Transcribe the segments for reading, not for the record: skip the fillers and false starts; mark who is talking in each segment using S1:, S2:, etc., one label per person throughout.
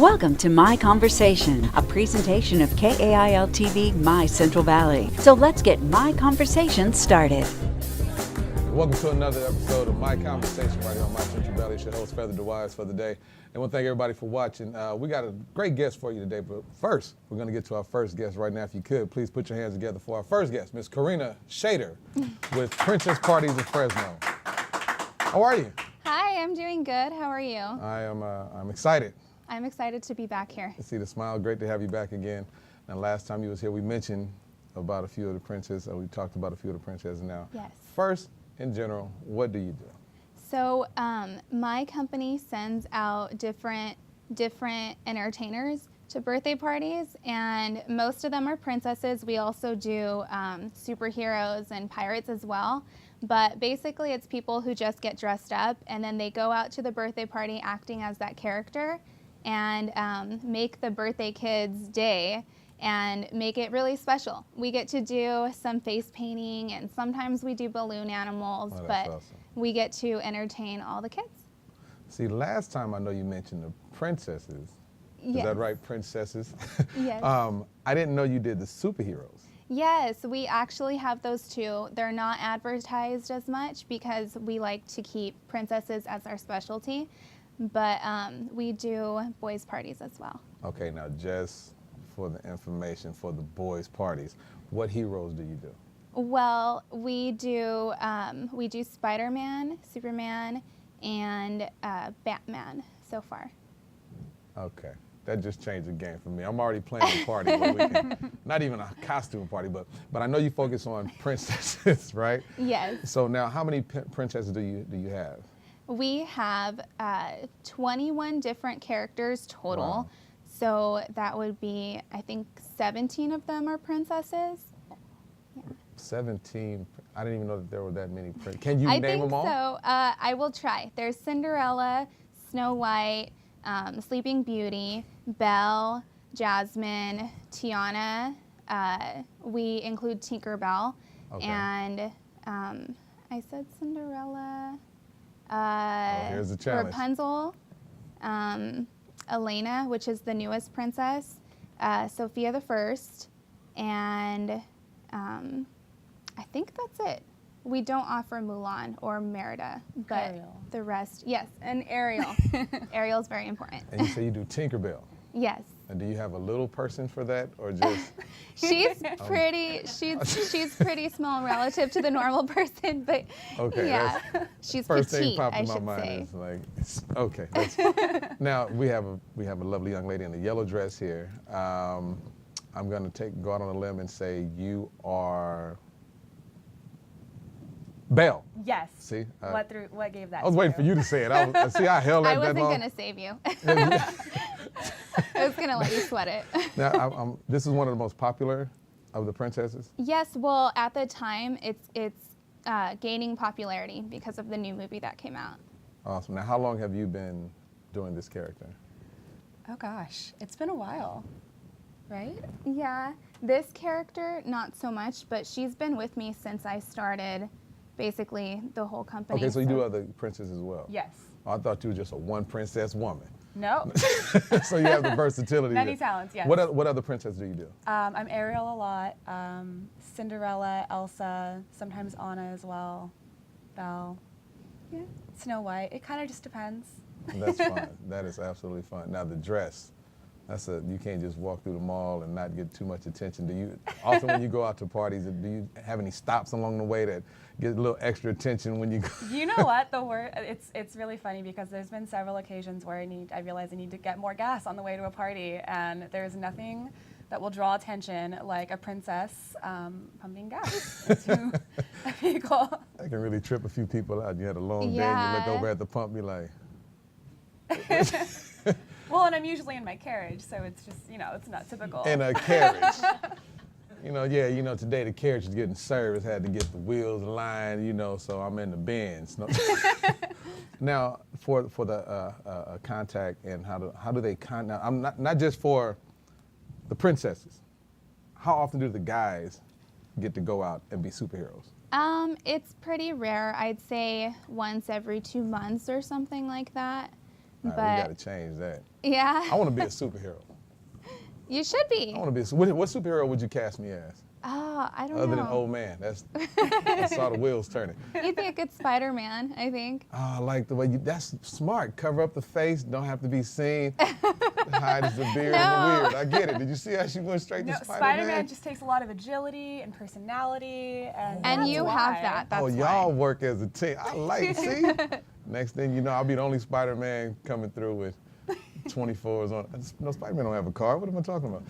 S1: Welcome to My Conversation, a presentation of KAIL-TV My Central Valley. So let's get My Conversation started.
S2: Welcome to another episode of My Conversation right here on My Central Valley. It's your host, Feather DeWise, for the day. And I want to thank everybody for watching. We got a great guest for you today, but first, we're going to get to our first guest right now. If you could, please put your hands together for our first guest, Miss Corrina Schader with Princess Parties in Fresno. How are you?
S3: Hi, I'm doing good. How are you?
S2: I'm excited.
S3: I'm excited to be back here.
S2: To see the smile. Great to have you back again. And last time you was here, we mentioned about a few of the princesses, we talked about a few of the princesses now.
S3: Yes.
S2: First, in general, what do you do?
S3: So my company sends out different entertainers to birthday parties, and most of them are princesses. We also do superheroes and pirates as well. But basically, it's people who just get dressed up, and then they go out to the birthday party acting as that character and make the birthday kid's day and make it really special. We get to do some face painting, and sometimes we do balloon animals, but
S2: awesome.
S3: We get to entertain all the kids.
S2: See, last time I know you mentioned the princesses.
S3: Yes.
S2: Is that right, princesses?
S3: Yes.
S2: I didn't know you did the superheroes.
S3: Yes, we actually have those too. They're not advertised as much because we like to keep princesses as our specialty, but we do boys' parties as well. Okay,
S2: now just for the information for the boys' parties, what heroes do you do?
S3: Well, we do Spider-Man, Superman, and Batman so far.
S2: Okay, that just changed the game for me. I'm already playing a party, but we can, not even a costume party, but I know you focus on princesses, right?
S3: Yes.
S2: So now, how many princesses do you have?
S3: We have 21 different characters total.
S2: Wow.
S3: So that would be, I think 17 of them are princesses. Yeah.
S2: 17. I didn't even know that there were that many princesses. Can you
S3: name
S2: them all?
S3: So. I will try. There's Cinderella, Snow White, Sleeping Beauty, Belle, Jasmine, Tiana. We include Tinkerbell.
S2: Okay.
S3: And I said Cinderella.
S2: Here's the challenge.
S3: Rapunzel. Elena, which is the newest princess, Sophia the First, and I think that's it. We don't offer Mulan or Merida, but
S4: Ariel.
S3: The rest, yes, and Ariel. Ariel is very important.
S2: And you say you do Tinkerbell.
S3: Yes.
S2: And do you have a little person for that, or just?
S3: She's pretty small relative to the normal person, but
S2: okay,
S3: yeah, she's
S2: first
S3: petite,
S2: thing popped
S3: I
S2: in my
S3: should
S2: mind
S3: say.
S2: is like, okay. Now we have a lovely young lady in the yellow dress here. I'm going to go out on a limb and say you are Belle.
S4: Yes.
S2: See,
S4: what gave that?
S2: I was waiting for you to say it. I held that
S3: I wasn't
S2: long.
S3: going to save you. I was going to let you sweat it.
S2: Now, this is one of the most popular of the princesses?
S3: Yes, well, at the time, it's gaining popularity because of the new movie that came out.
S2: Awesome. Now, how long have you been doing this character?
S4: Oh gosh, it's been a while, right?
S3: Yeah, this character, not so much, but she's been with me since I started basically the whole company.
S2: Okay, so you do other princesses as well?
S4: Yes.
S2: Oh, I thought you were just a one princess woman.
S4: No.
S2: So you have the versatility.
S4: Many talents, yes.
S2: What other princess do you do?
S4: I'm Ariel a lot, Cinderella, Elsa, sometimes Anna as well, Belle, yeah, Snow White. It kind of just depends.
S2: That's fun. That is absolutely fun. Now the dress, you can't just walk through the mall and not get too much attention. Do you, often when you go out to parties, do you have any stops along the way that get a little extra attention when you go?
S4: You know what, it's really funny because there's been several occasions where I realize I need to get more gas on the way to a party, and there's nothing that will draw attention like a princess pumping gas into a vehicle.
S2: That can really trip a few people out. You had a long day
S3: Yeah.
S2: and you look over at the pump, you're like.
S4: Well, and I'm usually in my carriage, so it's just, it's not typical.
S2: In a carriage. Today the carriage is getting service, had to get the wheels aligned, so I'm in the Benz. No. Now, for the contact and how do they contact? I'm not just for the princesses. How often do the guys get to go out and be superheroes?
S3: It's pretty rare. I'd say once every 2 months or something like that.
S2: All right, we got to change that.
S3: Yeah.
S2: I want to be a superhero.
S3: You should be.
S2: I want to be. What superhero would you cast me as?
S3: Oh, I don't know.
S2: Other than old man, I saw the wheels turning.
S3: You'd be a good Spider-Man, I think.
S2: Oh, I like the way that's smart. Cover up the face, don't have to be seen. Hides the beard and the weird. I get it. Did you see how she went straight to Spider-Man?
S4: Spider-Man just takes a lot of agility and personality, and
S3: you have that. That's
S2: y'all
S3: why.
S2: work as a team. I like. See, next thing you know, I'll be the only Spider-Man coming through with 24s on. No, Spider-Man don't have a car. What am I talking about?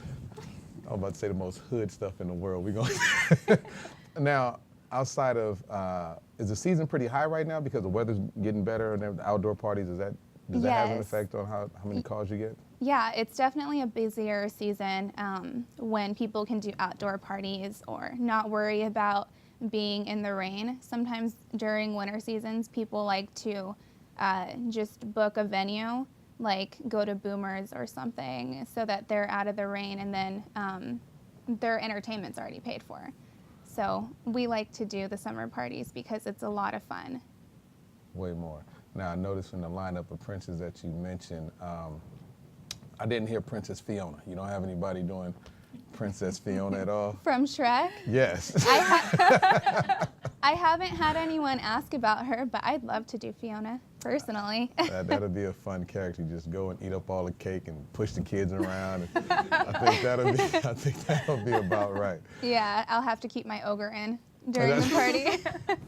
S2: I was about to say the most hood stuff in the world. We going now, outside of, is the season pretty high right now because the weather's getting better and the outdoor parties? Does that have an effect on how many calls you get?
S3: Yeah, it's definitely a busier season when people can do outdoor parties or not worry about being in the rain. Sometimes during winter seasons, people like to just book a venue, like go to Boomers or something, so that they're out of the rain and then their entertainment's already paid for. So we like to do the summer parties because it's a lot of fun.
S2: Way more. Now, I noticed in the lineup of princes that you mentioned, I didn't hear Princess Fiona. You don't have anybody doing Princess Fiona at all?
S3: From Shrek?
S2: Yes.
S3: I haven't had anyone ask about her, but I'd love to do Fiona, personally.
S2: That'll be a fun character. Just go and eat up all the cake and push the kids around. I think that'll be about right.
S3: Yeah, I'll have to keep my ogre in during the party.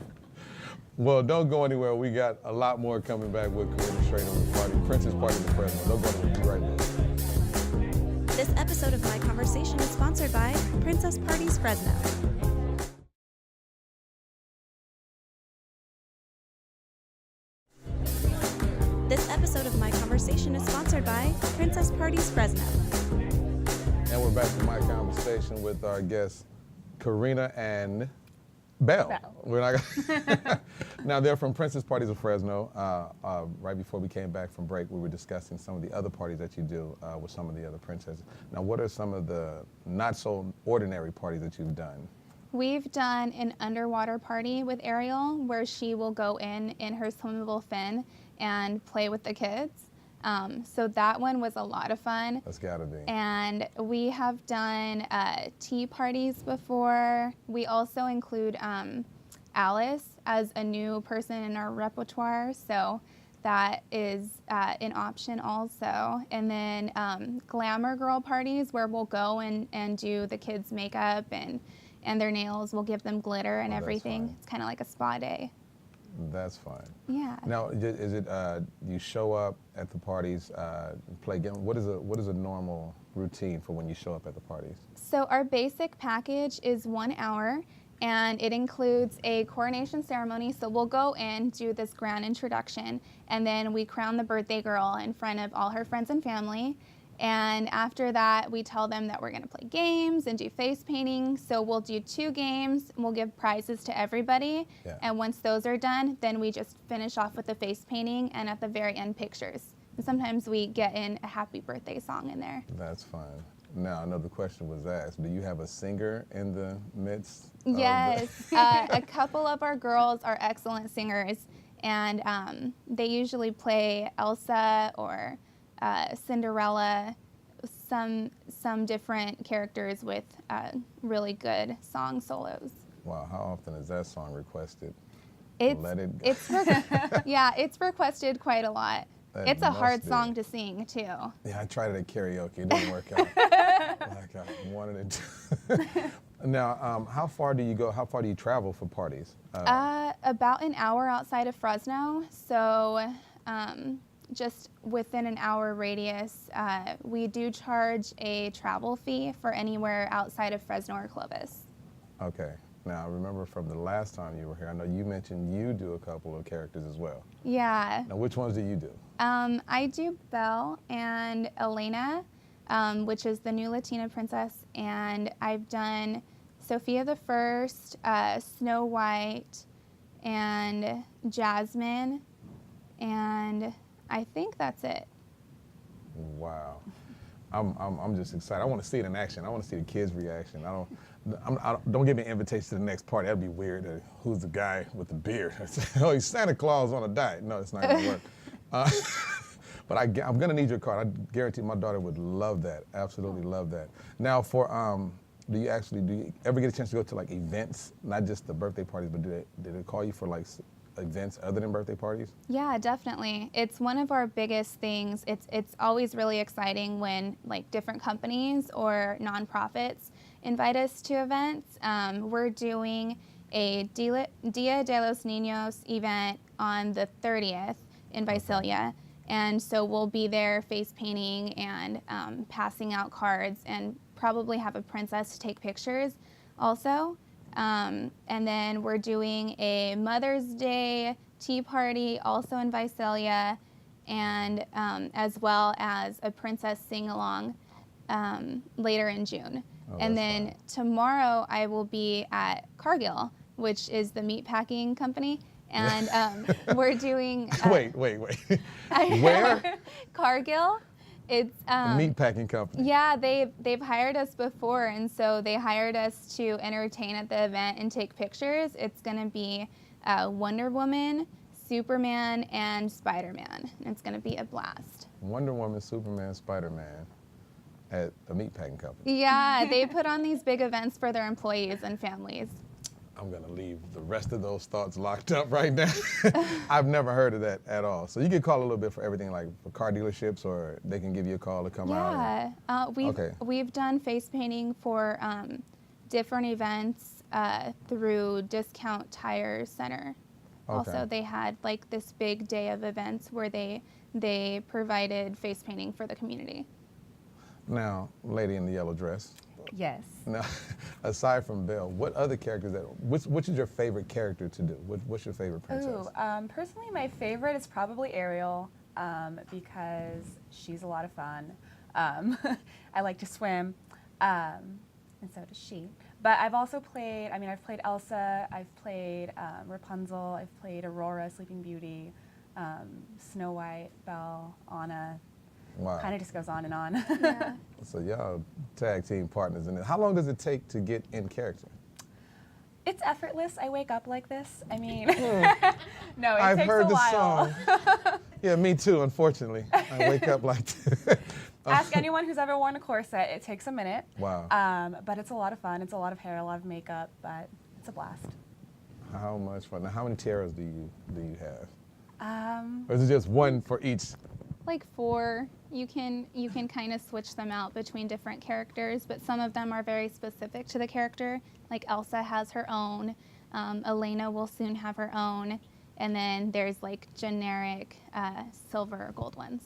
S2: Well, don't go anywhere. We got a lot more coming back with Corrina Schader with Party, Princess Party in Fresno. Don't go anywhere. Be right back.
S5: This episode of My Conversation is sponsored by Princess Parties Fresno. This episode of My Conversation is sponsored by Princess Parties Fresno.
S2: And we're back to My Conversation with our guests, Corrina and Belle. We're not now, they're from Princess Parties of Fresno. Right before we came back from break, we were discussing some of the other parties that you do with some of the other princesses. Now, what are some of the not so ordinary parties that you've done?
S3: We've done an underwater party with Ariel where she will go in her swimmable fin and play with the kids. So that one was a lot of fun.
S2: That's gotta be.
S3: And we have done tea parties before. We also include Alice as a new person in our repertoire, so that is an option also. And then glamour girl parties where we'll go and do the kids' makeup and their nails. We'll give them glitter and everything. It's kind of like a spa day.
S2: That's fine.
S3: Yeah.
S2: Now, is it you show up at the parties, play games? What is a normal routine for when you show up at the parties?
S3: So our basic package is 1 hour, and it includes a coronation ceremony. So we'll go in, do this grand introduction, and then we crown the birthday girl in front of all her friends and family. And after that, we tell them that we're going to play games and do face painting. So we'll do 2 games. We'll give prizes to everybody.
S2: Yeah.
S3: And once those are done, then we just finish off with the face painting and at the very end, pictures. And sometimes we get in a happy birthday song in there.
S2: That's fine. Now, another question was asked. Do you have a singer in the midst?
S3: Yes. A couple of our girls are excellent singers. And they usually play Elsa or Cinderella, some different characters with really good song solos.
S2: Wow, how often is that song requested?
S3: It's requested quite a lot. It's a hard song to sing too.
S2: Yeah, I tried it at karaoke. It didn't work out. Like I wanted it to. Now, how far do you go? How far do you travel for parties?
S3: About an hour outside of Fresno. So just within an hour radius. We do charge a travel fee for anywhere outside of Fresno or Clovis.
S2: Okay. Now, I remember from the last time you were here, I know you mentioned you do a couple of characters as well.
S3: Yeah.
S2: Now, which ones do you do?
S3: I do Belle and Elena, which is the new Latina princess, and I've done Sophia the First, Snow White, and Jasmine, and I think that's it.
S2: Wow. I'm just excited. I want to see it in action. I want to see the kids' reaction. Don't give me an invitation to the next party. That'd be weird. Who's the guy with the beard? Oh, he's Santa Claus on a diet. No, it's not going to work. But I'm gonna need your card. I guarantee my daughter would love that. Absolutely love that. Now for do you ever get a chance to go to like events, not just the birthday parties, but do they call you for like events other than birthday parties?
S3: Yeah, definitely. It's one of our biggest things. It's always really exciting when like different companies or nonprofits invite us to events. We're doing a Dia de los Niños event on the 30th in Visalia. And so we'll be there face painting and passing out cards and probably have a princess to take pictures also. And then we're doing a Mother's Day tea party also in Visalia, and as well as a princess sing-along later in June.
S2: Oh,
S3: and
S2: that's
S3: then
S2: fun.
S3: Tomorrow I will be at Cargill, which is the meat packing company. And we're doing...
S2: Wait. Where?
S3: Cargill. It's
S2: A meat packing company.
S3: yeah, they've hired us before, and so they hired us to entertain at the event and take pictures. It's going to be Wonder Woman, Superman, and Spider-Man. It's going to be a blast.
S2: Wonder Woman, Superman, Spider-Man at a meat packing company.
S3: Yeah, they put on these big events for their employees and families.
S2: I'm gonna leave the rest of those thoughts locked up right now. I've never heard of that at all. So you get called a little bit for everything, like for car dealerships, or they can give you a call to come out.
S3: Yeah, we've done face painting for different events through Discount Tire Center.
S2: Okay.
S3: Also, they had like this big day of events where they provided face painting for the community.
S2: Now, lady in the yellow dress.
S4: Yes.
S2: Now, aside from Belle, what other characters which is your favorite character to do? What's your favorite princess?
S4: Personally, my favorite is probably Ariel because she's a lot of fun. I like to swim, and so does she. But I've also played, I've played Elsa, I've played Rapunzel, I've played Aurora, Sleeping Beauty, Snow White, Belle, Anna.
S2: Wow.
S4: Kind of just goes on and on.
S3: Yeah.
S2: So y'all tag team partners in it. How long does it take to get in character?
S4: It's effortless. I wake up like this. No, it
S2: I've
S4: takes
S2: heard
S4: a
S2: the
S4: while.
S2: song. Yeah, me too, unfortunately. I wake up like this.
S4: Ask anyone who's ever worn a corset. It takes a minute.
S2: Wow.
S4: But it's a lot of fun. It's a lot of hair, a lot of makeup, but it's a blast.
S2: How much fun. Now, how many tiaras do you have? Or is it just one for each?
S3: Like 4. You can kind of switch them out between different characters, but some of them are very specific to the character. Like Elsa has her own, Elena will soon have her own, and then there's like generic silver or gold ones.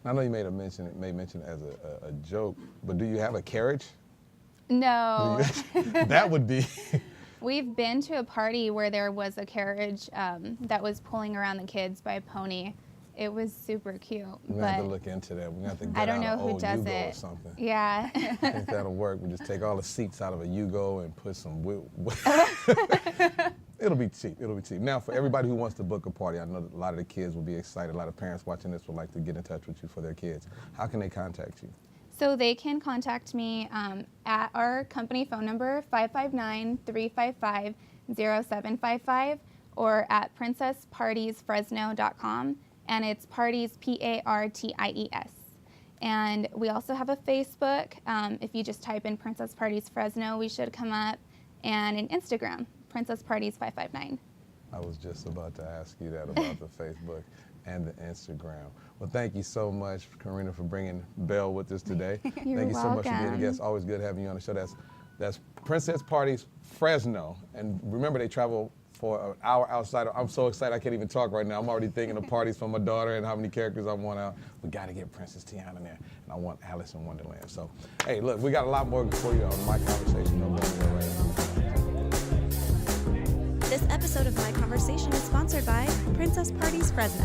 S2: I know you may mention it as a joke, but do you have a carriage?
S3: No.
S2: That would be.
S3: We've been to a party where there was a carriage that was pulling around the kids by a pony. It was super cute.
S2: We're going to have to look into that. We're going to have to get
S3: I don't know
S2: out an
S3: who
S2: old
S3: does
S2: Yugo or
S3: it.
S2: something.
S3: Yeah.
S2: I think that'll work. We just take all the seats out of a Yugo and put some It'll be cheap. It'll be cheap. Now, for everybody who wants to book a party, I know that a lot of the kids will be excited. A lot of parents watching this would like to get in touch with you for their kids. How can they contact you?
S3: So they can contact me at our company phone number, 559-355-0755, or at princesspartiesfresno.com. And it's parties, P-A-R-T-I-E-S. And we also have a Facebook. If you just type in Princess Parties Fresno, we should come up. And an Instagram, Princess Parties 559.
S2: I was just about to ask you that about the Facebook and the Instagram. Well, thank you so much, Corrina, for bringing Belle with us today. Thank you so much for being a
S3: welcome.
S2: guest. Always good having you on the show. That's Princess Parties Fresno. And remember, they travel for an hour outside. I'm so excited I can't even talk right now. I'm already thinking of parties for my daughter and how many characters I want out. We got to get Princess Tiana in there, and I want Alice in Wonderland. So, hey, look, we got a lot more for you on My Conversation. Don't go anywhere right now.
S5: This episode of My Conversation is sponsored by Princess Parties Fresno.